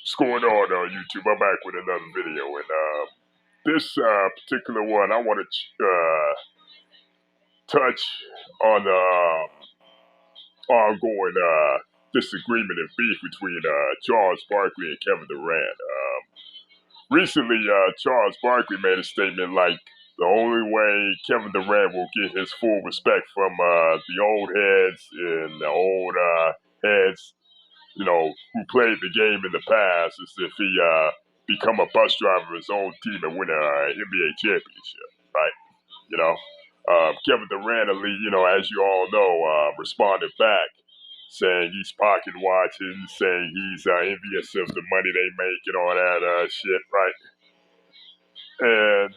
What's going on YouTube? I'm back with another video, and this particular one, I want to touch on the ongoing disagreement and beef between Charles Barkley and Kevin Durant. Recently, Charles Barkley made a statement like the only way Kevin Durant will get his full respect from the old heads and the old heads, who played the game in the past, is if he become a bus driver of his own team and win an NBA championship, right? You know, Kevin Durant, as you all know, responded back saying he's pocket watching, saying he's envious of the money they make and all that shit, right? And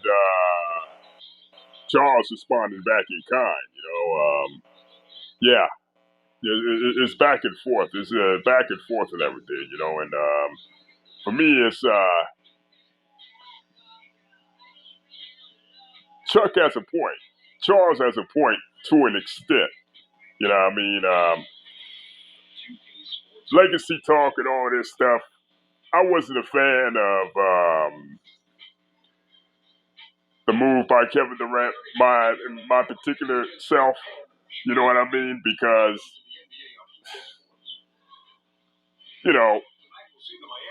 Charles responded back in kind, yeah, it's back and forth. It's back and forth and everything, and for me, it's Chuck has a point. Charles has a point to an extent. You know what I mean? Legacy talk and all this stuff. I wasn't a fan of the move by Kevin Durant, my particular self. You know what I mean? Because,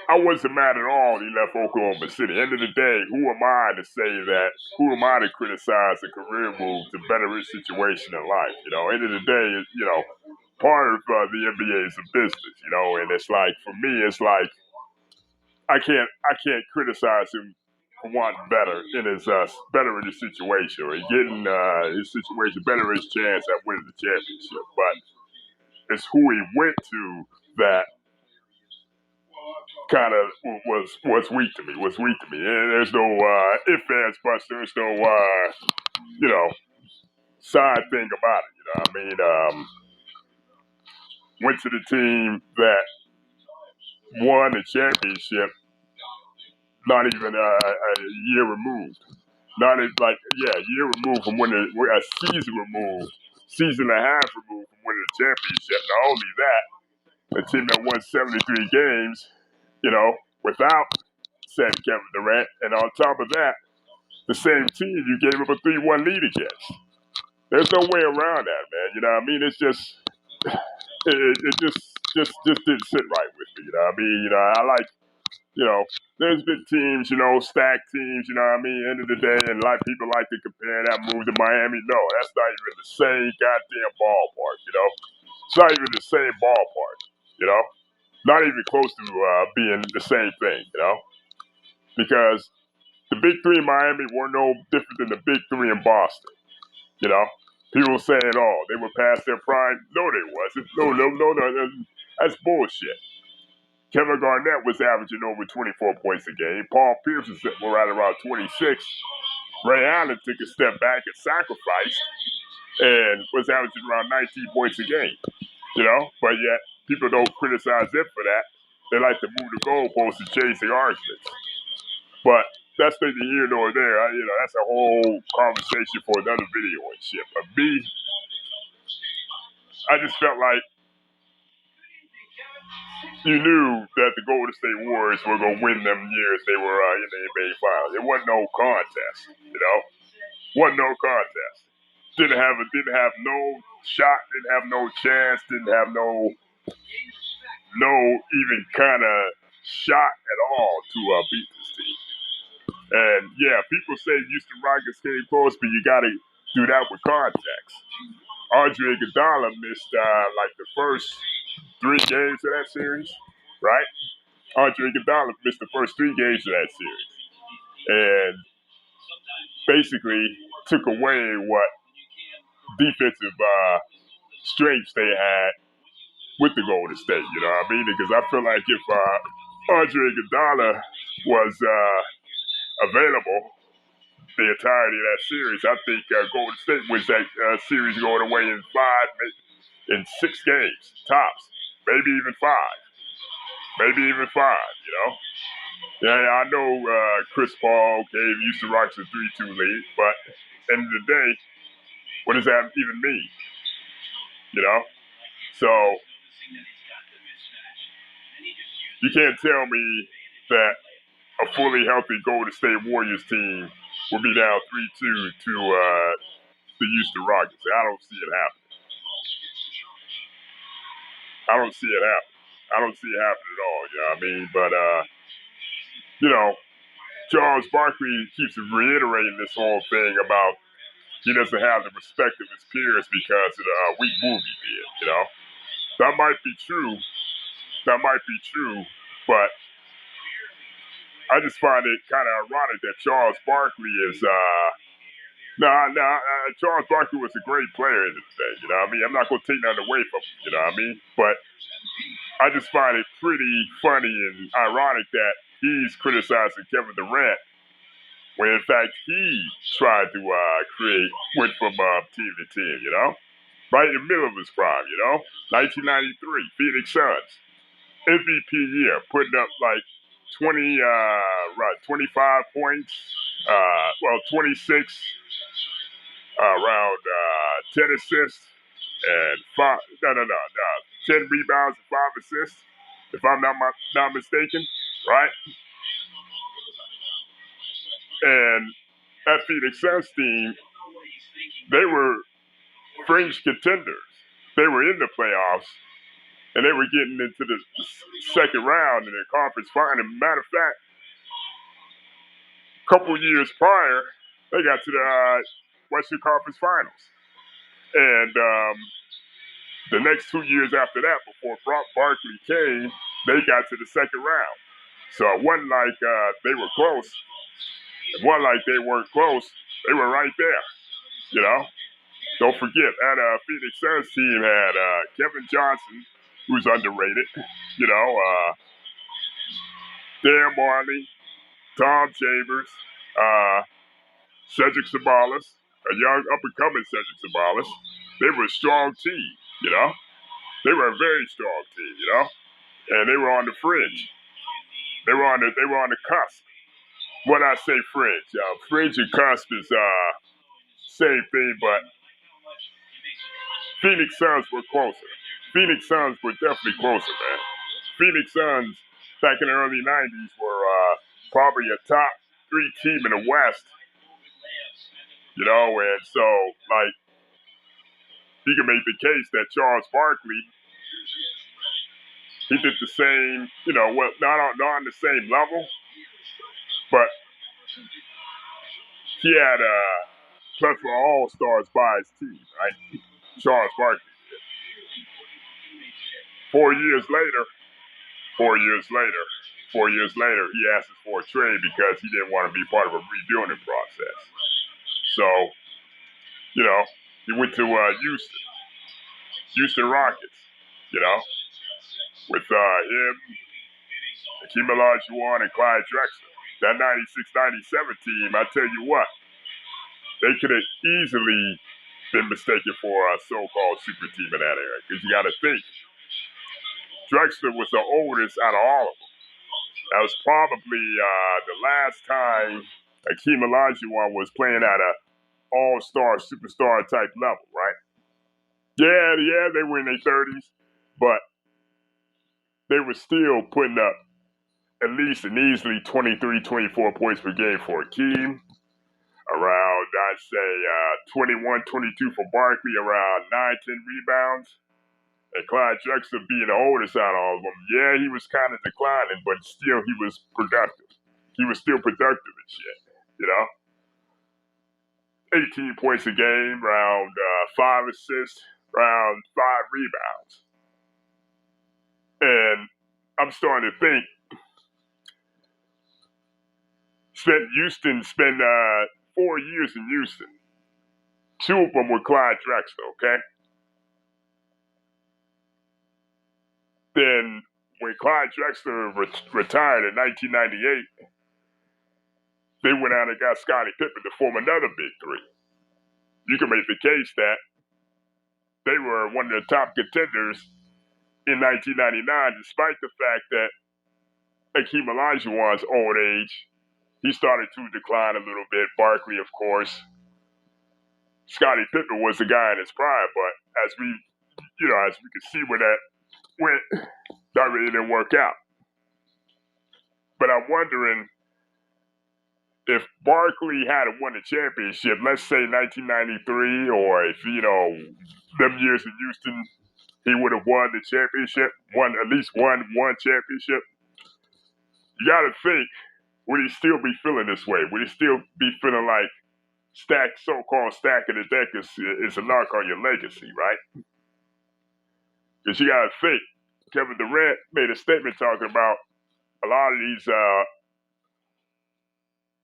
I wasn't mad at all he left Oklahoma City. End of the day, who am I to say that? Who am I to criticize a career move to better his situation in life? End of the day, part of the NBA is a business, and it's like, for me, it's like, I can't criticize him for wanting better in his situation or getting his situation better, his chance at winning the championship. But it's who he went to that kind of was weak to me. And there's no if ands buts. There's no side thing about it. Went to the team that won the championship, not even a year removed. Not as, like, yeah, a year removed from winning, a season removed, season and a half removed from winning the championship. Not only that, a team that won 73 games, without said Kevin Durant, and on top of that, the same team you gave up a 3-1 lead against. There's no way around that, man. You know what I mean? It's just, it just didn't sit right with me. You know what I mean? I like, there's been teams, stacked teams, end of the day, and people like to compare that move to Miami. No, that's not even the same goddamn ballpark, It's not even the same ballpark, Not even close to being the same thing, Because the Big Three in Miami were no different than the Big Three in Boston, People say it all. They were past their prime. No, they wasn't. No. That's bullshit. Kevin Garnett was averaging over 24 points a game. Paul Pierce was right around 26. Ray Allen took a step back and sacrificed and was averaging around 19 points a game. But yet people don't criticize them for that. They like to move the goalposts and chase the arguments. But that's neither here nor there. That's a whole conversation for another video and shit. But me, I just felt like you knew that the Golden State Warriors were going to win them years they were in the NBA Finals. It wasn't no contest, Wasn't no contest. Didn't have no shot, didn't have no chance, didn't have no even kind of shot at all to beat this team. And yeah, people say Houston Rockets came close, but you got to do that with context. Andre Iguodala missed like the first 3 games of that series, right? Andre Iguodala missed the first 3 games of that series, and basically took away what defensive strengths they had with the Golden State. You know what I mean? Because I feel like if Andre Iguodala was available the entirety of that series, I think Golden State wins that series going away in 5, maybe in 6 games tops, maybe even 5. Yeah, I know Chris Paul gave Houston Rockets a 3-2 lead, but end of the day, what does that even mean? So You can't tell me that a fully healthy Golden State Warriors team will be down 3-2 to the Houston Rockets. I don't see it happening. I don't see it happening. I don't see it happening at all. You know what I mean? But you know, Charles Barkley keeps reiterating this whole thing about he doesn't have the respect of his peers because of the weak move he did. You know, that might be true. That might be true, but I just find it kind of ironic that Charles Barkley is. Charles Barkley was a great player in this day. You know what I mean? I'm not going to take nothing away from him. You know what I mean? But I just find it pretty funny and ironic that he's criticizing Kevin Durant when in fact he tried to went from team to team, you know? Right in the middle of his prime, you know? 1993, Phoenix Suns, MVP year, putting up like 25 points, 26, around 10 assists, and 10 rebounds and 5 assists, if I'm not mistaken, right? And that Phoenix Suns team, they were fringe contenders. They were in the playoffs, and they were getting into the second round in the conference final. Matter of fact, a couple years prior, they got to the Western Conference Finals. And the next 2 years after that, before Barkley came, they got to the second round. So it wasn't like they were close. It wasn't like they weren't close. They were right there, you know? Don't forget, that Phoenix Suns team had Kevin Johnson, who's underrated, you know, Dan Marley, Tom Chambers, Cedric Sabalas, a young up-and-coming Cedric Sabalas. They were a strong team, you know? They were a very strong team, you know? And they were on the fringe. They were on the cusp. When I say fringe, fringe and cusp is same thing, but Phoenix Suns were closer. Phoenix Suns were definitely closer, man. Phoenix Suns back in the early 90s were probably a top 3 team in the West. You know, and so, like, you can make the case that Charles Barkley, he did the same, you know, well, not on the same level, but he had a plethora of all-stars by his team, right? Charles Barkley. 4 years later, he asked us for a trade because he didn't want to be part of a rebuilding process. So, you know, he went to Houston Rockets, you know, with him, Hakeem Olajuwon, and Clyde Drexler. That 96-97 team, I tell you what, they could have easily been mistaken for a so-called super team in that era. Because you got to think, Drexler was the oldest out of all of them. That was probably the last time Hakeem Olajuwon was playing at a all-star, superstar type level, right? Yeah, they were in their 30s, but they were still putting up at least an easily 23, 24 points per game for Hakeem. Around, I'd say, 21, 22 for Barkley, around 9, 10 rebounds. And Clyde Drexler being the oldest out of all of them, yeah, he was kind of declining, but still he was productive. He was still productive and shit, you know? 18 points a game, around 5 assists, around 5 rebounds. And I'm starting to think, spent 4 years in Houston. 2 of them were Clyde Drexler, okay? Then when Clyde Drexler retired in 1998, they went out and got Scottie Pippen to form another big 3. You can make the case that they were one of the top contenders in 1999, despite the fact that Hakeem Olajuwon's old age, he started to decline a little bit. Barkley, of course. Scottie Pippen was the guy in his prime, but as we could see where that went, that really didn't work out. But I'm wondering if Barkley had won a championship, let's say 1993, or if, them years in Houston, he would have won the championship, won at least one championship. You got to think, would he still be feeling this way? Would he still be feeling like so-called stacking the deck is a knock on your legacy, right? Because you got to think, Kevin Durant made a statement talking about a lot of these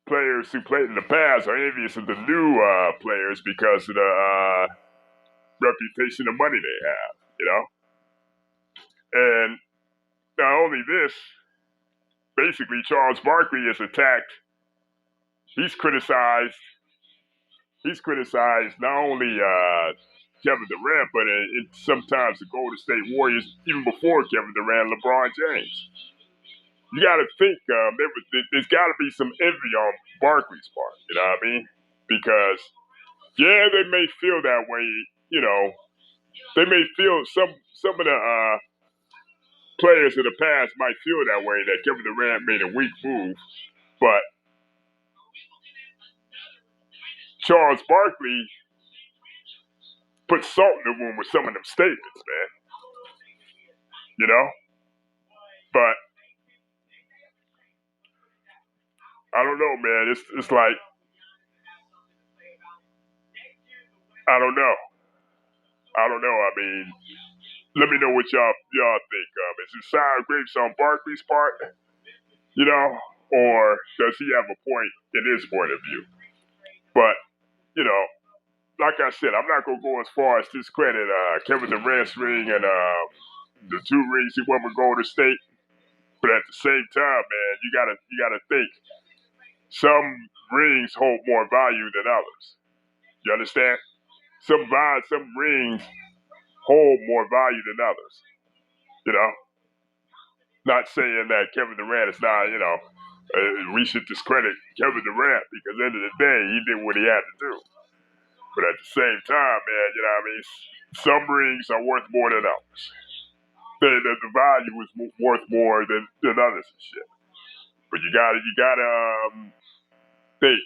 players who played in the past are envious of the new players because of the reputation and money they have. And not only this, basically Charles Barkley is attacked. He's criticized not only Kevin Durant, but sometimes the Golden State Warriors, even before Kevin Durant, LeBron James. You got to think there's got to be some envy on Barkley's part. You know what I mean? Because they may feel that way. They may feel some of the players in the past might feel that way, that Kevin Durant made a weak move, but Charles Barkley put salt in the wound with some of them statements, man. But I don't know, man. It's like, I don't know. I mean, let me know what y'all think of. Is it sour grapes on Barkley's part? Or does he have a point in his point of view? But like I said, I'm not gonna go as far as discredit Kevin Durant's ring and the 2 rings he won with Golden State. But at the same time, man, you gotta think some rings hold more value than others. You understand? Some rings hold more value than others. You know, not saying that Kevin Durant is not. We should discredit Kevin Durant because at the end of the day, he did what he had to do. But at the same time, man, some rings are worth more than others. The value is worth more than others and shit. But you gotta think.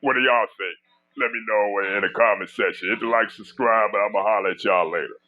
What do y'all think? Let me know in the comment section. Hit the like, subscribe, and I'm gonna holler at y'all later.